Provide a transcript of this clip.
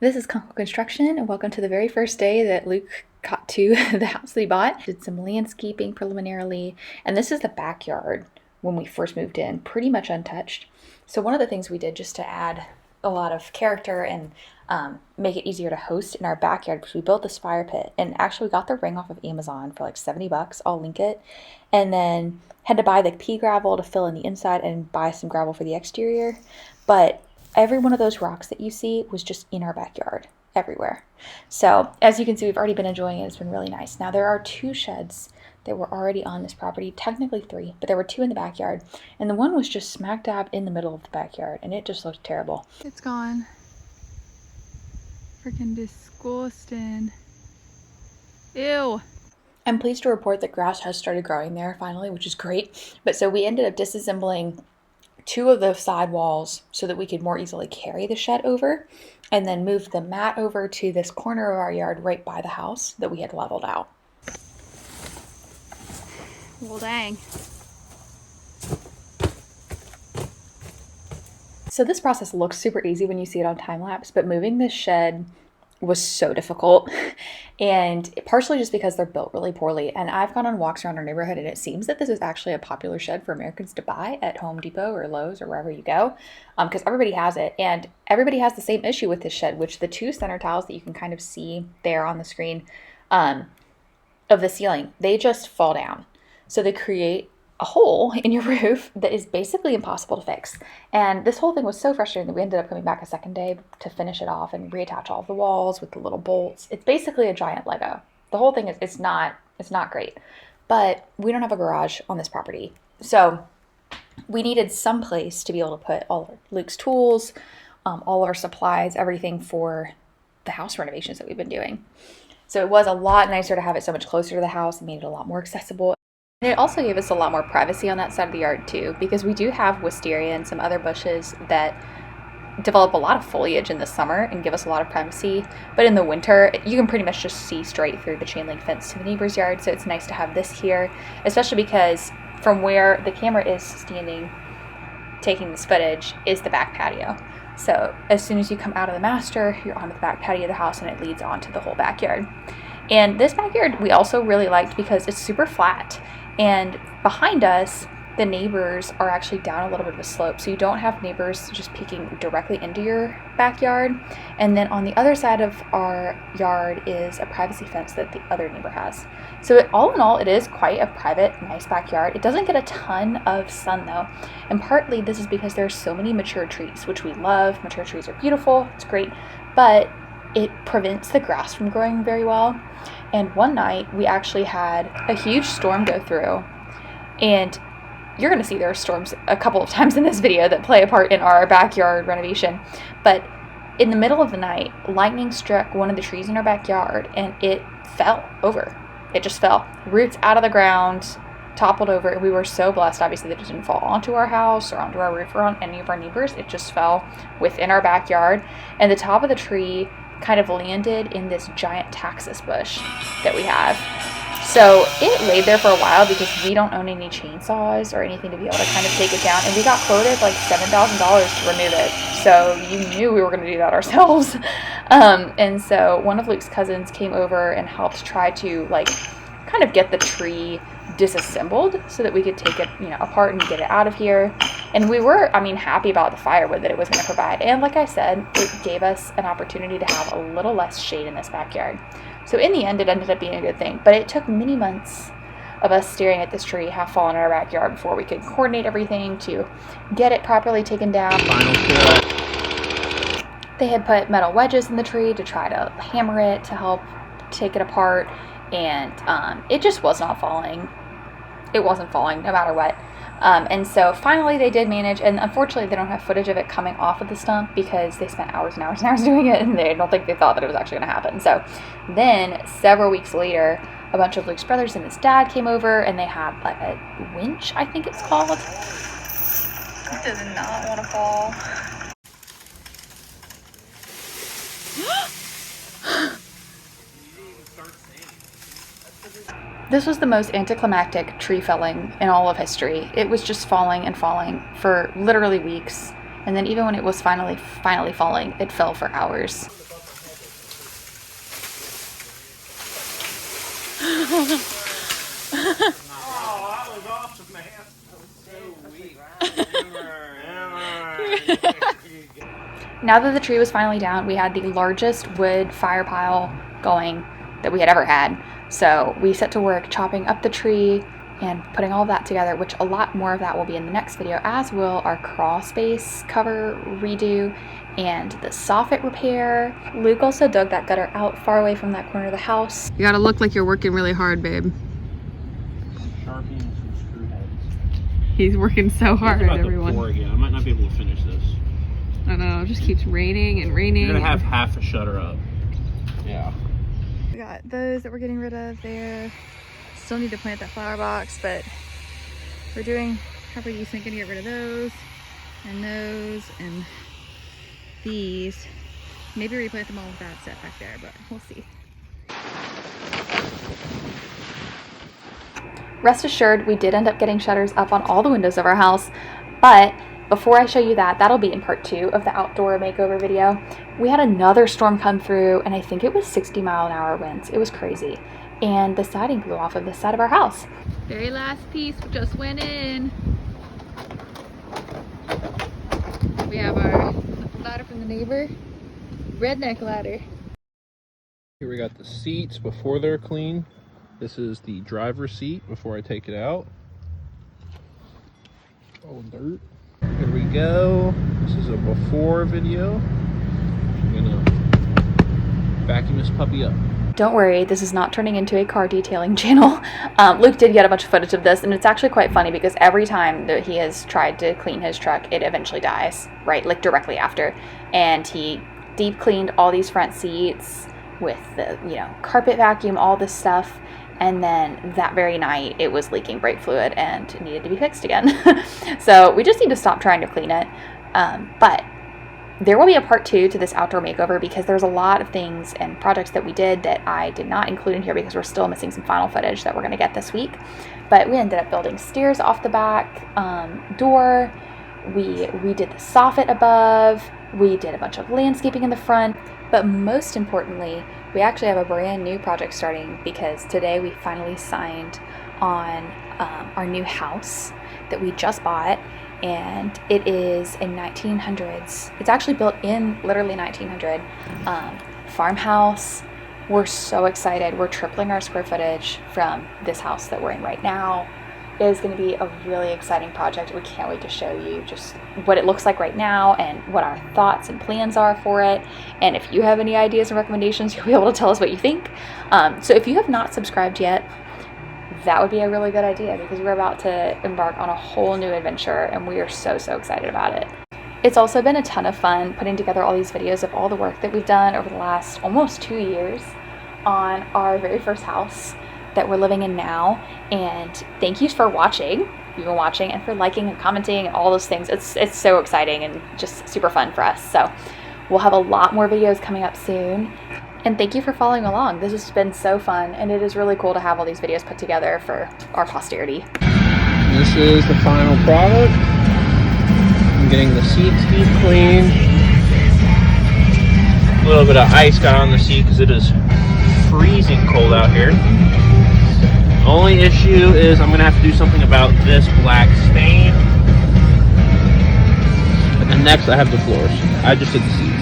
This is Conkle Construction, and welcome to the very first day that Luke got to the house that he bought. Did some landscaping preliminarily, and this is the backyard when we first moved in, pretty much untouched. So one of the things we did just to add a lot of character and make it easier to host in our backyard, because we built this fire pit, and actually we got the ring off of Amazon for like 70 bucks. I'll link it. And then had to buy the pea gravel to fill in the inside and buy some gravel for the exterior. But every one of those rocks that you see was just in our backyard, everywhere. So as you can see, we've already been enjoying it. It's been really nice. Now there are 2 sheds that were already on this property, technically 3, but there were 2 in the backyard, and the one was just smack dab in the middle of the backyard, and it just looked terrible. It's gone. Freaking disgusting. Ew. I'm pleased to report that grass has started growing there finally, which is great. But so we ended up disassembling 2 of the side walls so that we could more easily carry the shed over, and then move the mat over to this corner of our yard right by the house that we had leveled out. Well, dang. So this process looks super easy when you see it on time lapse, but moving this shed was so difficult, and partially just because they're built really poorly. And I've gone on walks around our neighborhood, and it seems that this is actually a popular shed for Americans to buy at Home Depot or Lowe's or wherever you go, because everybody has it, and everybody has the same issue with this shed, which the 2 center tiles that you can kind of see there on the screen of the ceiling, they just fall down. So they create a hole in your roof that is basically impossible to fix. And this whole thing was so frustrating that we ended up coming back a second day to finish it off and reattach all of the walls with the little bolts. It's basically a giant Lego. The whole thing is, it's not great. But we don't have a garage on this property. So we needed some place to be able to put all of Luke's tools, all of our supplies, everything for the house renovations that we've been doing. So it was a lot nicer to have it so much closer to the house. It made it a lot more accessible. And it also gave us a lot more privacy on that side of the yard too, because we do have wisteria and some other bushes that develop a lot of foliage in the summer and give us a lot of privacy. But in the winter, you can pretty much just see straight through the chain link fence to the neighbor's yard. So it's nice to have this here, especially because from where the camera is standing, taking this footage, is the back patio. So as soon as you come out of the master, you're onto the back patio of the house, and it leads onto the whole backyard. And this backyard we also really liked because it's super flat. And behind us, the neighbors are actually down a little bit of a slope, so you don't have neighbors just peeking directly into your backyard. And then on the other side of our yard is a privacy fence that the other neighbor has. So all in all, it is quite a private, nice backyard. It doesn't get a ton of sun though, and partly this is because there are so many mature trees, which we love. Mature trees are beautiful, it's great, but it prevents the grass from growing very well. And one night we actually had a huge storm go through, and you're going to see there are storms a couple of times in this video that play a part in our backyard renovation. But in the middle of the night, lightning struck one of the trees in our backyard, and it fell over. It just fell. Roots out of the ground, toppled over, and we were so blessed, obviously, that it didn't fall onto our house or onto our roof or on any of our neighbors. It just fell within our backyard, and the top of the tree kind of landed in this giant taxus bush that we have. So it laid there for a while because we don't own any chainsaws or anything to be able to kind of take it down, and we got quoted like $7,000 to remove it. So you knew we were going to do that ourselves. And so one of Luke's cousins came over and helped try to like kind of get the tree disassembled so that we could take it, apart and get it out of here. And we were, happy about the firewood that it was going to provide. And like I said, it gave us an opportunity to have a little less shade in this backyard. So in the end, it ended up being a good thing. But it took many months of us staring at this tree half fallen in our backyard before we could coordinate everything to get it properly taken down. Final cut. They had put metal wedges in the tree to try to hammer it to help take it apart. And it just was not falling. It wasn't falling no matter what. And so finally they did manage, and unfortunately they don't have footage of it coming off of the stump because they spent hours and hours and hours doing it, and they don't think they thought that it was actually going to happen. So then several weeks later, a bunch of Luke's brothers and his dad came over, and they had like a winch, I think it's called. It does not want to fall. This was the most anticlimactic tree felling in all of history. It was just falling and falling for literally weeks. And then even when it was finally falling, it fell for hours. that was awesome, man. Now that the tree was finally down, we had the largest wood fire pile going that we had ever had. So we set to work chopping up the tree and putting all of that together, which a lot more of that will be in the next video, as will our crawl space cover redo and the soffit repair. Luke also dug that gutter out far away from that corner of the house. You gotta look like you're working really hard, babe. Sharpening some screw heads. He's working so hard, About everyone. to pour again. I might not be able to finish this. I know, it just keeps raining and raining. You're gonna have half a shutter up. Yeah. We got those that we're getting rid of there. Still need to plant that flower box, but we're doing proper use and gonna get rid of those and these. Maybe replant them all with that set back there, but we'll see. Rest assured, we did end up getting shutters up on all the windows of our house, but before I show you that, that'll be in part 2 of the outdoor makeover video. We had another storm come through, and I think it was 60-mile-an-hour winds. It was crazy. And the siding blew off of the side of our house. Very last piece just went in. We have our ladder from the neighbor. Redneck ladder. Here we got the seats before they're clean. This is the driver's seat before I take it out. Oh, dirt. Here we go. This is a before video. I'm gonna vacuum this puppy up. Don't worry, this is not turning into a car detailing channel. Luke did get a bunch of footage of this, and it's actually quite funny because every time that he has tried to clean his truck, it eventually dies, right? Like directly after. And he deep cleaned all these front seats with the, carpet vacuum, all this stuff. And then that very night, it was leaking brake fluid and it needed to be fixed again. So we just need to stop trying to clean it. But there will be a part 2 to this outdoor makeover because there's a lot of things and projects that we did that I did not include in here because we're still missing some final footage that we're going to get this week. But we ended up building stairs off the back door. We redid the soffit above. We did a bunch of landscaping in the front. But most importantly, we actually have a brand new project starting because today we finally signed on our new house that we just bought, and it is a 1900s. It's actually built in literally 1900 farmhouse. We're so excited. We're tripling our square footage from this house that we're in right now. It is going to be a really exciting project. We can't wait to show you just what it looks like right now and what our thoughts and plans are for it. And if you have any ideas and recommendations, you'll be able to tell us what you think. So if you have not subscribed yet, that would be a really good idea because we're about to embark on a whole new adventure and we are so excited about it. It's also been a ton of fun putting together all these videos of all the work that we've done over the last almost 2 years on our very first house that we're living in now. And thank you for watching, if you've been watching, and for liking and commenting and all those things. It's so exciting and just super fun for us. So we'll have a lot more videos coming up soon. And thank you for following along. This has been so fun, and it is really cool to have all these videos put together for our posterity. This is the final product. I'm getting the seats deep cleaned. A little bit of ice got on the seat because it is freezing cold out here. Only issue is I'm going to have to do something about this black stain. And then next I have the floors. I just did the seats.